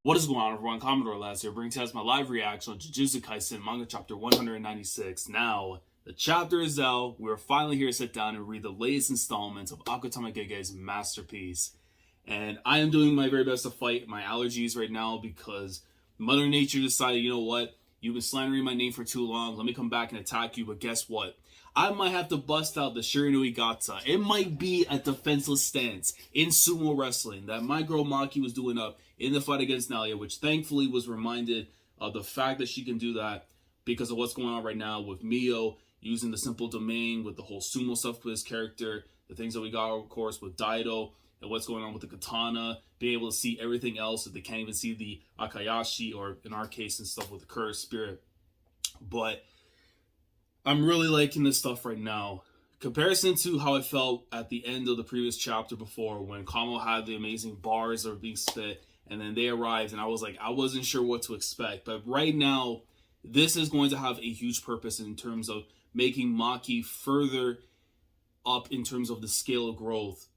What is going on, everyone? Commodore Last here, bringing to us my live reaction on Jujutsu Kaisen manga chapter 196. Now, the chapter is out. We're finally here to sit down and read the latest installment of Akutama Gege's masterpiece. And I am doing my very best to fight my allergies right now because Mother Nature decided, you know what? You've been slandering my name for too long. Let me come back and attack you. But guess what? I might have to bust out the Shiranui Gata. It might be a defenseless stance in sumo wrestling that my girl Maki was doing up in the fight against Naoya, which thankfully was reminded of the fact that she can do that because of what's going on right now with Miyo using the simple domain with the whole sumo stuff with his character, the things that we got, of course, with Daido, and what's going on with the katana, being able to see everything else that they can't even see the Akayashi, or in our case and stuff with the cursed spirit. But I'm really liking this stuff right now. Comparison to how I felt at the end of the previous chapter before when Kamo had the amazing bars that were being spit and then they arrived and I was like, I wasn't sure what to expect. But right now, this is going to have a huge purpose in terms of making Maki further up in terms of the scale of growth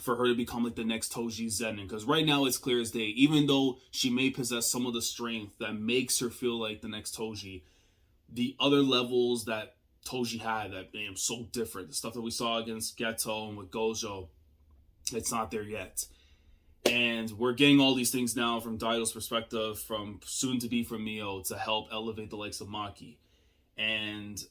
for her to become like the next Toji Zenin. Because right now it's clear as day, even though she may possess some of the strength that makes her feel like the next Toji, the other levels that Toji had that made so different, the stuff that we saw against Geto and with Gojo, it's not there yet. And we're getting all these things now from Daido's perspective, from soon to be from Miyo, to help elevate the likes of Maki. And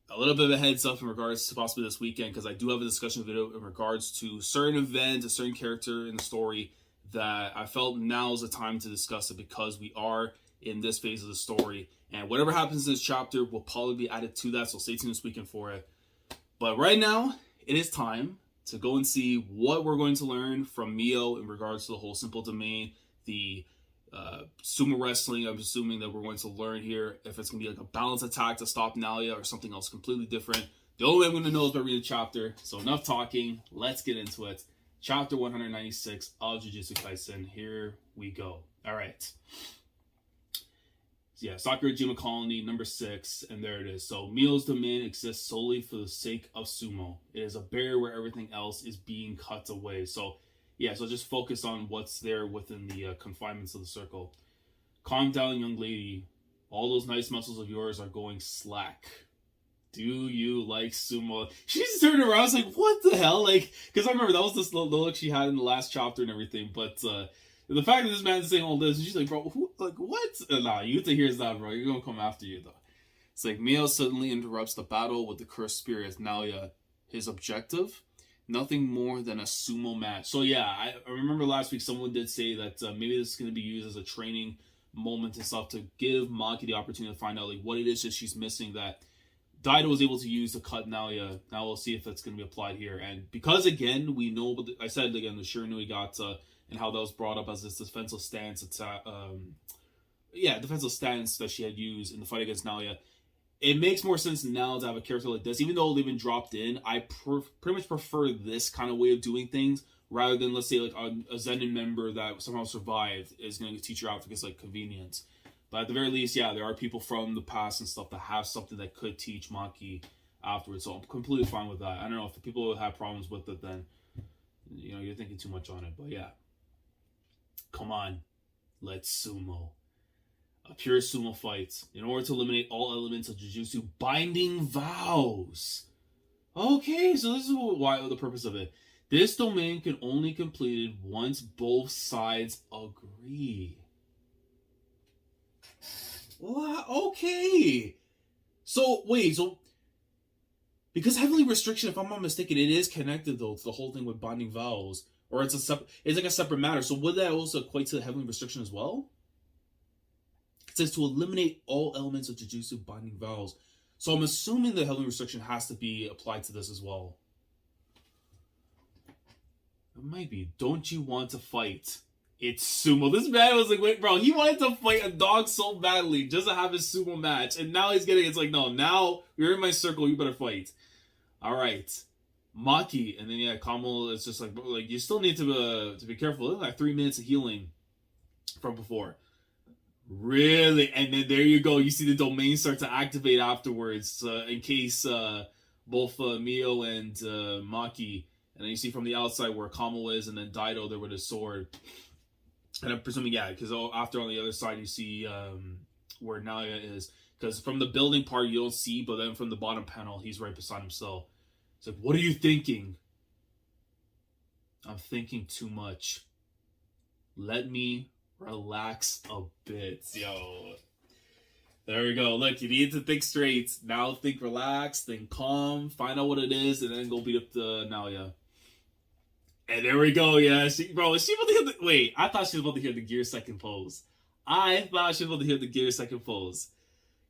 a little bit of a heads up in regards to possibly this weekend, because I do have a discussion video in regards to certain event, a certain character in the story that I felt now is the time to discuss it because we are in this phase of the story. And whatever happens in this chapter will probably be added to that, so stay tuned this weekend for it. But right now, it is time to go and see what we're going to learn from Miyo in regards to the whole simple domain, the sumo wrestling. I'm assuming that we're going to learn here if it's going to be like a balanced attack to stop Naoya or something else completely different. The only way I'm going to know is by reading the chapter. So enough talking, let's get into it. Chapter 196 of Jujutsu Kaisen. Here we go. All right. Yeah, Sakurajima Colony, number 6, and there it is. So, Miyo's domain exists solely for the sake of sumo. It is a barrier where everything else is being cut away. So, yeah, so just focus on what's there within the confinements of the circle. Calm down, young lady. All those nice muscles of yours are going slack. Do you like sumo? She just turned around, I was like, what the hell? Like, because I remember that was the look she had in the last chapter and everything, but the fact that this man's saying all this, and she's like, bro, who, like, what? Nah, Yuta hears that, bro. You're gonna come after you, though. It's like, Miyo suddenly interrupts the battle with the cursed spirit, Naoya. His objective? Nothing more than a sumo match. So, yeah, I remember last week someone did say that maybe this is going to be used as a training moment and stuff to give Maki the opportunity to find out, like, what it is that she's missing that Daido was able to use to cut Naoya. Now we'll see if that's going to be applied here. And because, again, we know, I said, again, the Shiranui Gata, and how that was brought up as this defensive stance, defensive stance that she had used in the fight against Naoya. It makes more sense now to have a character like this, even though they've been dropped in. I pretty much prefer this kind of way of doing things rather than, let's say, like a Zenin member that somehow survived is going to teach her out because like convenience. But at the very least, yeah, there are people from the past and stuff that have something that could teach Maki afterwards. So I'm completely fine with that. I don't know if people have problems with it, then you're thinking too much on it. But yeah. Come on, let's sumo. A pure sumo fight. In order to eliminate all elements of Jujutsu, binding vows. Okay, so this is why the purpose of it. This domain can only be completed once both sides agree. What? Okay. So, wait, because Heavenly Restriction, if I'm not mistaken, it is connected, though, to the whole thing with binding vows. Or it's like a separate matter. So would that also equate to Heavenly Restriction as well? It says to eliminate all elements of Jujutsu binding vows. So I'm assuming the Heavenly Restriction has to be applied to this as well. It might be. Don't you want to fight? It's sumo. This man was like, wait, bro, he wanted to fight a dog so badly just to have his sumo match. And now it's like, no, now you're in my circle, you better fight. All right. Maki, and then yeah, Kamo is just like you still need to be careful. Like 3 minutes of healing from before. Really? And then there you go. You see the domain start to activate afterwards in case both Miyo and Maki, and then you see from the outside where Kamo is, and then Daido there with his sword. And I'm presuming, yeah, because after on the other side you see where Naoya is. Because from the building part you don't see, but then from the bottom panel he's right beside himself. It's like, what are you thinking? I'm thinking too much. Let me relax a bit. Yo. There we go. Look, you need to think straight. Now think relaxed, think calm, find out what it is, and then go beat up the Naoya. And there we go, yeah. Is she about to hear the... Wait, I thought she was about to hear the gear second pose. I thought she was about to hear the gear second pose.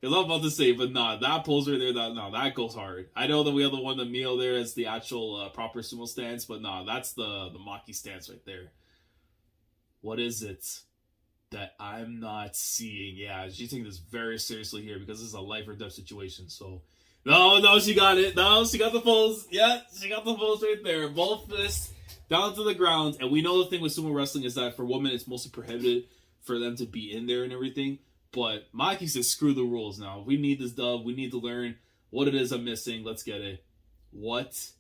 Because I'm about to say, but nah, that pose right there, that goes hard. I know that we have the one, the Miyo there, is the actual proper sumo stance, but nah, that's the Maki stance right there. What is it that I'm not seeing? Yeah, she's taking this very seriously here because this is a life or death situation, so... No, she got it. No, she got the pose. Yeah, she got the pose right there. Both fists down to the ground. And we know the thing with sumo wrestling is that for women, it's mostly prohibited for them to be in there and everything. But Maki says, screw the rules now. We need this dub. We need to learn what it is I'm missing. Let's get it. What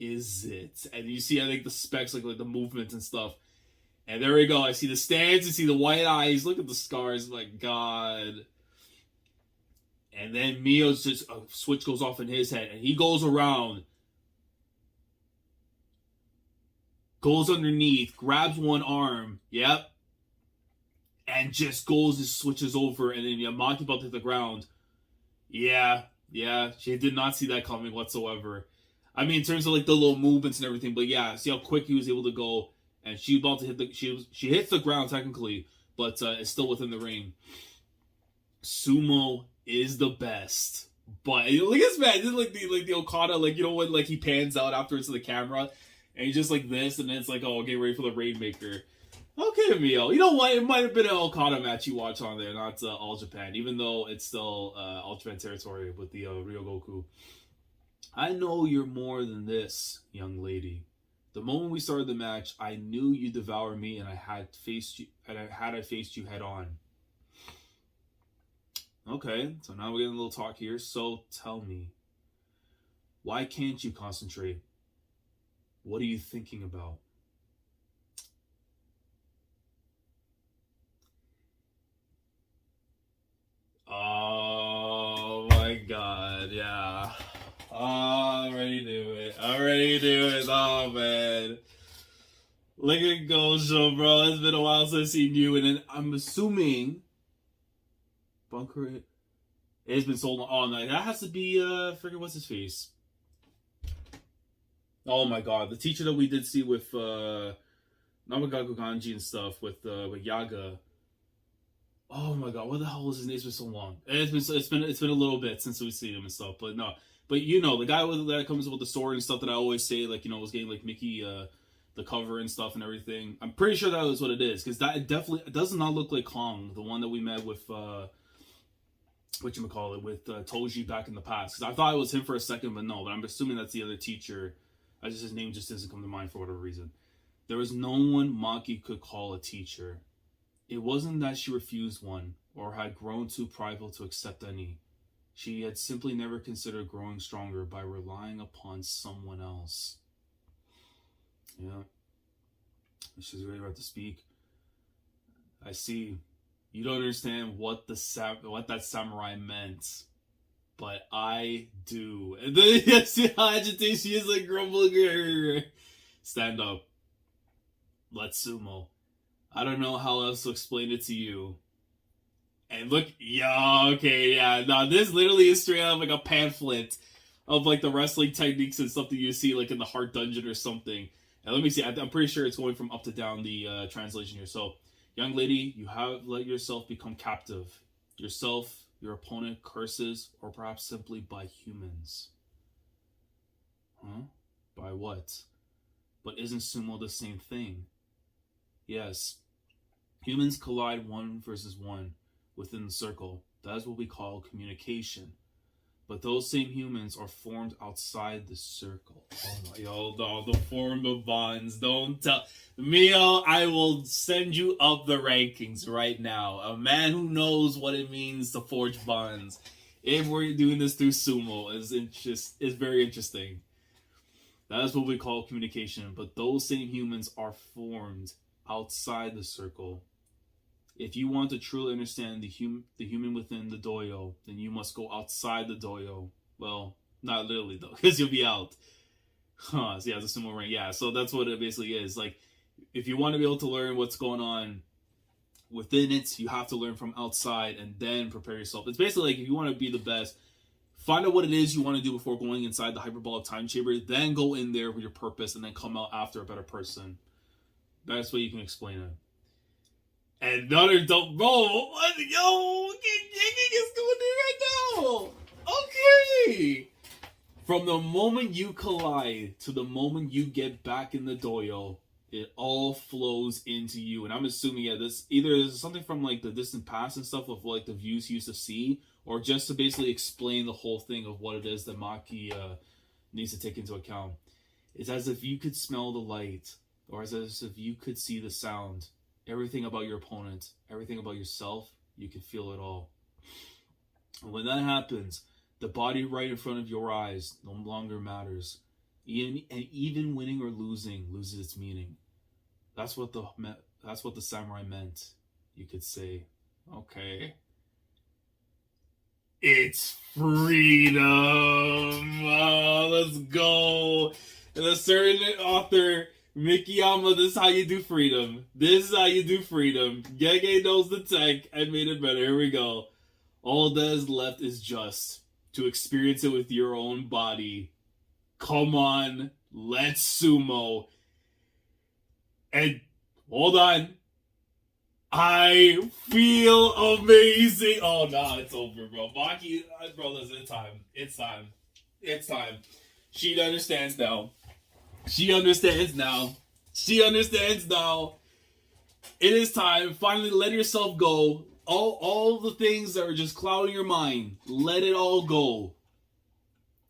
is it? And you see, I think, the specs, like the movement and stuff. And there we go. I see the stance. I see the white eyes. Look at the scars. My God. And then Miyo's just... a switch goes off in his head. And he goes around. Goes underneath. Grabs one arm. Yep. And just goes and switches over. And then Maki about to hit the ground. Yeah. She did not see that coming whatsoever. I mean, in terms of like the little movements and everything. But yeah, see how quick he was able to go. And she about to hit the... She hits the ground technically. But it's still within the ring. Sumo is the best. But look at this man. This is like the Okada, like, you know, when like he pans out afterwards to the camera. And he's just like this. And then it's like, oh, get ready for the Rainmaker. Okay, Miyo. You know what? It might have been an Okada match you watch on there, not All Japan, even though it's still All Japan territory with the Ryogoku. I know you're more than this, young lady. The moment we started the match, I knew you'd devour me, and I had faced you head on. Okay, so now we're getting a little talk here. So tell me, why can't you concentrate? What are you thinking about? Oh my God, yeah. Oh, I already knew it. Oh man. Look at Gosho, bro. It's been a while since I've seen you, and then I'm assuming Bunker it. It's been so long. Oh no, that has to be freaking what's his face? Oh my God, the teacher that we did see with Namagaku Ganji and stuff with Yaga. Oh my God, what the hell is his name? It's been so long. It's been a little bit since we've seen him and stuff. But no, but you know the guy that comes with the sword and stuff that I always say, like, you know, was getting like Mickey the cover and stuff and everything. I'm pretty sure that was what it is, because that definitely does not look like Kong, the one that we met with with Toji back in the past. Because I thought it was him for a second, but no. But I'm assuming that's the other teacher. His name just doesn't come to mind for whatever reason. There was no one Maki could call a teacher. It wasn't that she refused one, or had grown too prideful to accept any. She had simply never considered growing stronger by relying upon someone else. Yeah. She's really about to speak. I see. You don't understand what that samurai meant. But I do. And then you see how agitated she is, like grumbling. Stand up. Let's sumo. I don't know how else to explain it to you. And look, no, this literally is straight out of like a pamphlet of like the wrestling techniques and stuff that you see like in the Heart Dungeon or something. And let me see, I'm pretty sure it's going from up to down the translation here. So, young lady, you have let yourself become captive. Yourself, your opponent, curses, or perhaps simply by humans. Huh? By what? But isn't sumo the same thing? Yes. Humans collide one versus one within the circle. That is what we call communication. But those same humans are formed outside the circle. Oh my, no, the form of bonds. Don't tell. Miyo, I will send you up the rankings right now. A man who knows what it means to forge bonds. If we're doing this through sumo, is very interesting. That is what we call communication. But those same humans are formed outside the circle. If you want to truly understand the human within the doyo, then you must go outside the doyo. Well, not literally though, because you'll be out. So yeah, it's a similar ring. Yeah, so that's what it basically is. Like, if you want to be able to learn what's going on within it, you have to learn from outside and then prepare yourself. It's basically like, if you want to be the best, find out what it is you want to do before going inside the hyperbolic time chamber, then go in there with your purpose, and then come out after a better person. Best way you can explain it. Another dope, bro. What? Yo, Gigging is doing it right now. Okay. From the moment you collide to the moment you get back in the doyo, it all flows into you. And I'm assuming, yeah, this either something from like the distant past and stuff of like the views he used to see, or just to basically explain the whole thing of what it is that Maki needs to take into account. It's as if you could smell the light, or as if you could see the sound. Everything about your opponent, everything about yourself, you can feel it all. And when that happens, the body right in front of your eyes no longer matters. Even winning or losing loses its meaning. That's what the samurai meant, you could say. Okay. It's freedom. Oh, let's go. And a certain author, Mikiyama, this is how you do freedom. This is how you do freedom. Gege knows the tech and made it better. Here we go. All that is left is just to experience it with your own body. Come on, let's sumo. And hold on. I feel amazing. Oh, nah, it's over, bro. Maki, bro, listen, it's time. It's time. It's time. She understands now. She understands now. She understands now. It is time. Finally, let yourself go. All the things that are just clouding your mind, let it all go.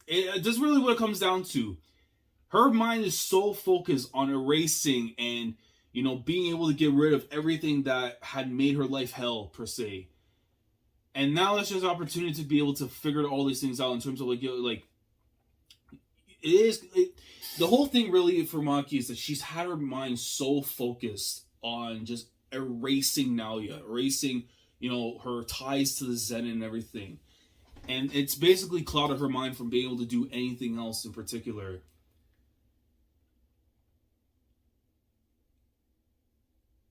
That's really what it comes down to. Her mind is so focused on erasing and, you know, being able to get rid of everything that had made her life hell, per se. And now that's just an opportunity to be able to figure all these things out in terms of, like, you know, like, the whole thing really for Maki is that she's had her mind so focused on just erasing Naoya, erasing, you know, her ties to the Zenin and everything. And it's basically clouded her mind from being able to do anything else in particular.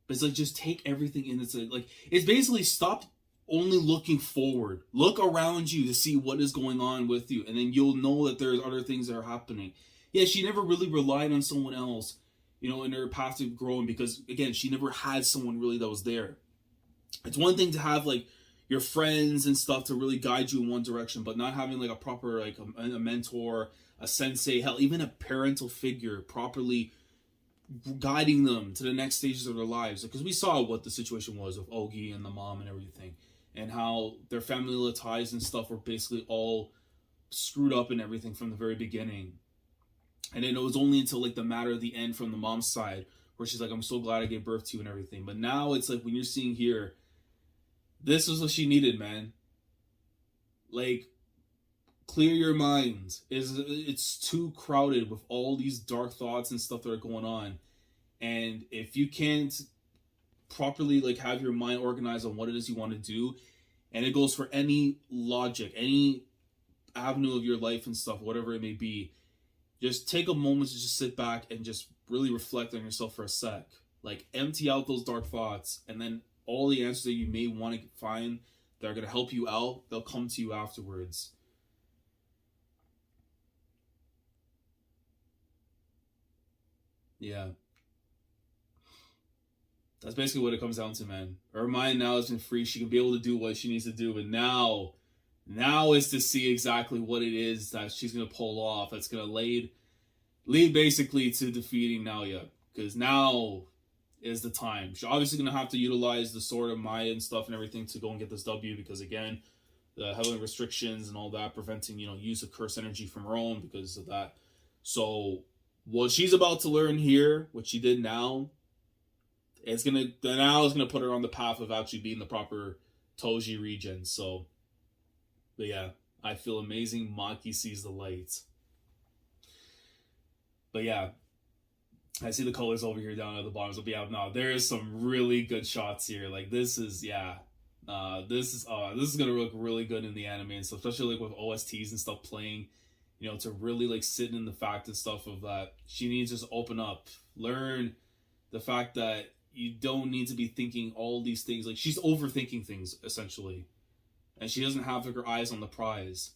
But it's like, just take everything in. It's like, it's basically stop only looking forward. Look around you to see what is going on with you. And then you'll know that there's other things that are happening. Yeah, she never really relied on someone else, you know, in her path to growing, because, again, she never had someone really that was there. It's one thing to have, like, your friends and stuff to really guide you in one direction, but not having, like, a proper, like, a mentor, a sensei, hell, even a parental figure properly guiding them to the next stages of their lives. Because we saw what the situation was with Ogi and the mom and everything, and how their family ties and stuff were basically all screwed up and everything from the very beginning. And then it was only until, like, the matter of the end from the mom's side where she's like, I'm so glad I gave birth to you and everything. But now it's like, when you're seeing here, this was what she needed, man. Like, clear your mind. It's too crowded with all these dark thoughts and stuff that are going on. And if you can't properly, like, have your mind organized on what it is you want to do, and it goes for any logic, any avenue of your life and stuff, whatever it may be, just take a moment to just sit back and just really reflect on yourself for a sec. Like, empty out those dark thoughts, and then all the answers that you may want to find that are going to help you out, they'll come to you afterwards. Yeah. That's basically what it comes down to, man. Her mind now has been free. She can be able to do what she needs to do, but now is to see exactly what it is that she's going to pull off. That's going to lead basically to defeating Naoya. Because now is the time. She's obviously going to have to utilize the Sword of Maya and stuff and everything to go and get this W. Because, again, the heavenly restrictions and all that, preventing, you know, use of curse energy from her own because of that. So what she's about to learn here, what she did now, it's gonna put her on the path of actually being the proper Toji region. So, but yeah, I feel amazing. Maki sees the light. But yeah, I see the colors over here down at the bottom. So yeah, no, there is some really good shots here. Like this is this is gonna look really good in the anime and stuff, especially like with OSTs and stuff playing. You know, to really like sit in the fact and stuff of that she needs to just open up, learn the fact that you don't need to be thinking all these things. Like she's overthinking things essentially, and she doesn't have like her eyes on the prize.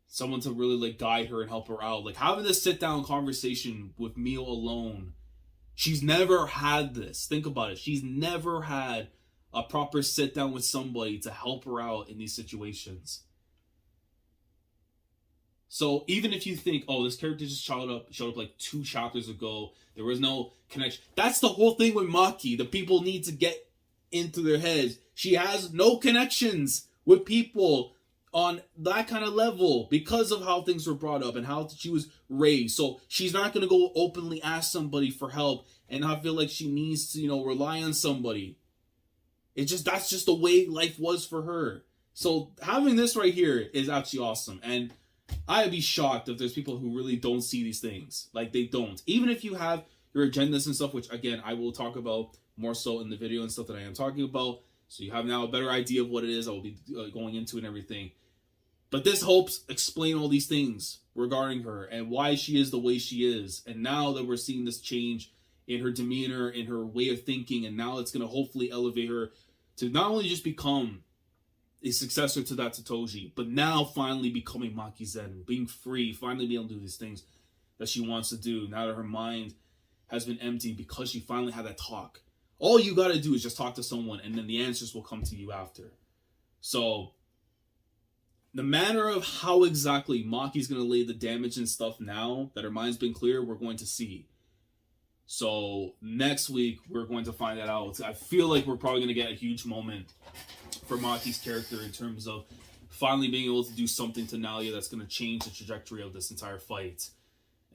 Someone to really like guide her and help her out. Like having this sit down conversation with Miyo alone. She's never had this. Think about it. She's never had a proper sit down with somebody to help her out in these situations. So even if you think, oh, this character just showed up like 2 chapters ago, there was no connection. That's the whole thing with Maki. The people need to get into their heads. She has no connections with people on that kind of level because of how things were brought up and how she was raised. So she's not going to go openly ask somebody for help and not feel like she needs to, you know, rely on somebody. That's just the way life was for her. So having this right here is actually awesome. And I'd be shocked if there's people who really don't see these things. Like they don't. Even if you have your agendas and stuff, which again, I will talk about more so in the video and stuff that I am talking about. So you have now a better idea of what it is I will be going into and everything. But this helps explain all these things regarding her and why she is the way she is. And now that we're seeing this change in her demeanor, in her way of thinking, and now it's going to hopefully elevate her to not only just become a successor to that Satoshi, but now finally becoming Maki Zenin, being free, finally being able to do these things that she wants to do now that her mind has been empty because she finally had that talk. All you got to do is just talk to someone and then the answers will come to you after. So the manner of how exactly Maki's going to lay the damage and stuff now that her mind's been clear, we're going to see. So next week, we're going to find that out. I feel like we're probably going to get a huge moment for Maki's character in terms of finally being able to do something to Naoya that's going to change the trajectory of this entire fight.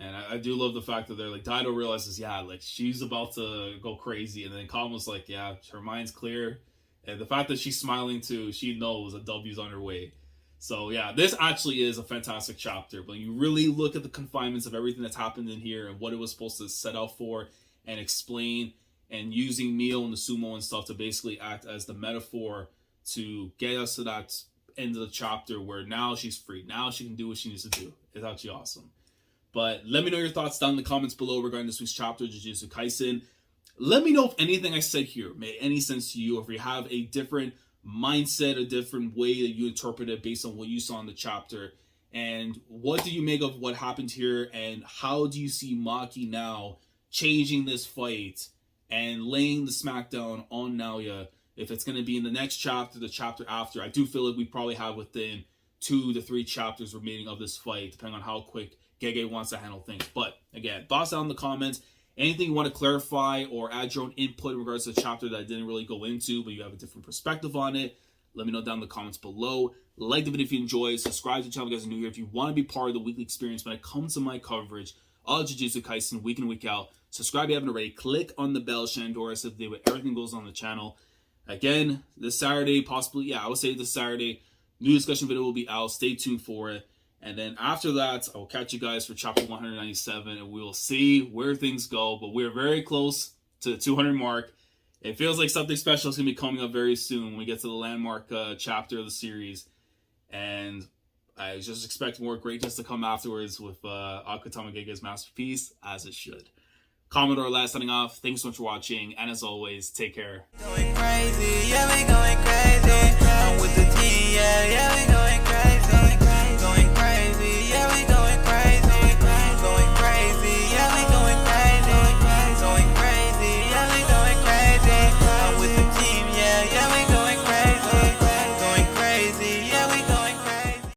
And I do love the fact that they're like, Daido realizes, yeah, like she's about to go crazy. And then Kamo's like, yeah, her mind's clear. And the fact that she's smiling too, she knows a W's on her way. So yeah, this actually is a fantastic chapter. But you really look at the confinements of everything that's happened in here and what it was supposed to set out for and explain, and using Miyo and the sumo and stuff to basically act as the metaphor to get us to that end of the chapter where now she's free. Now she can do what she needs to do. It's actually awesome. But let me know your thoughts down in the comments below regarding this week's chapter of Jujutsu Kaisen. Let me know if anything I said here made any sense to you, or if you have a different mindset, a different way that you interpret it based on what you saw in the chapter. And what do you make of what happened here? And how do you see Maki now changing this fight and laying the smackdown on Naoya? If it's going to be in the next chapter, the chapter after. I do feel like we probably have within 2 to 3 chapters remaining of this fight, depending on how quick Gege wants to handle things. But again, thoughts down in the comments. Anything you want to clarify or add your own input in regards to the chapter that I didn't really go into, but you have a different perspective on it, let me know down in the comments below. Like the video if you enjoyed. Subscribe to the channel if you guys are new here. If you want to be part of the weekly experience when it comes to my coverage of Jujutsu Kaisen week in, week out, subscribe if you haven't already. Click on the bell, Shandora, so that everything goes on the channel. Again, this Saturday, possibly, I would say this Saturday, new discussion video will be out. Stay tuned for it. And then after that, I will catch you guys for chapter 197, and we will see where things go. But we're very close to the 200 mark. It feels like something special is going to be coming up very soon when we get to the landmark chapter of the series. And I just expect more greatness to come afterwards with Akutama Gege's masterpiece, as it should. Commodore last signing off. Thanks so much for watching, and as always, take care. Going crazy, yeah, we going crazy. I'm with the team, yeah, we going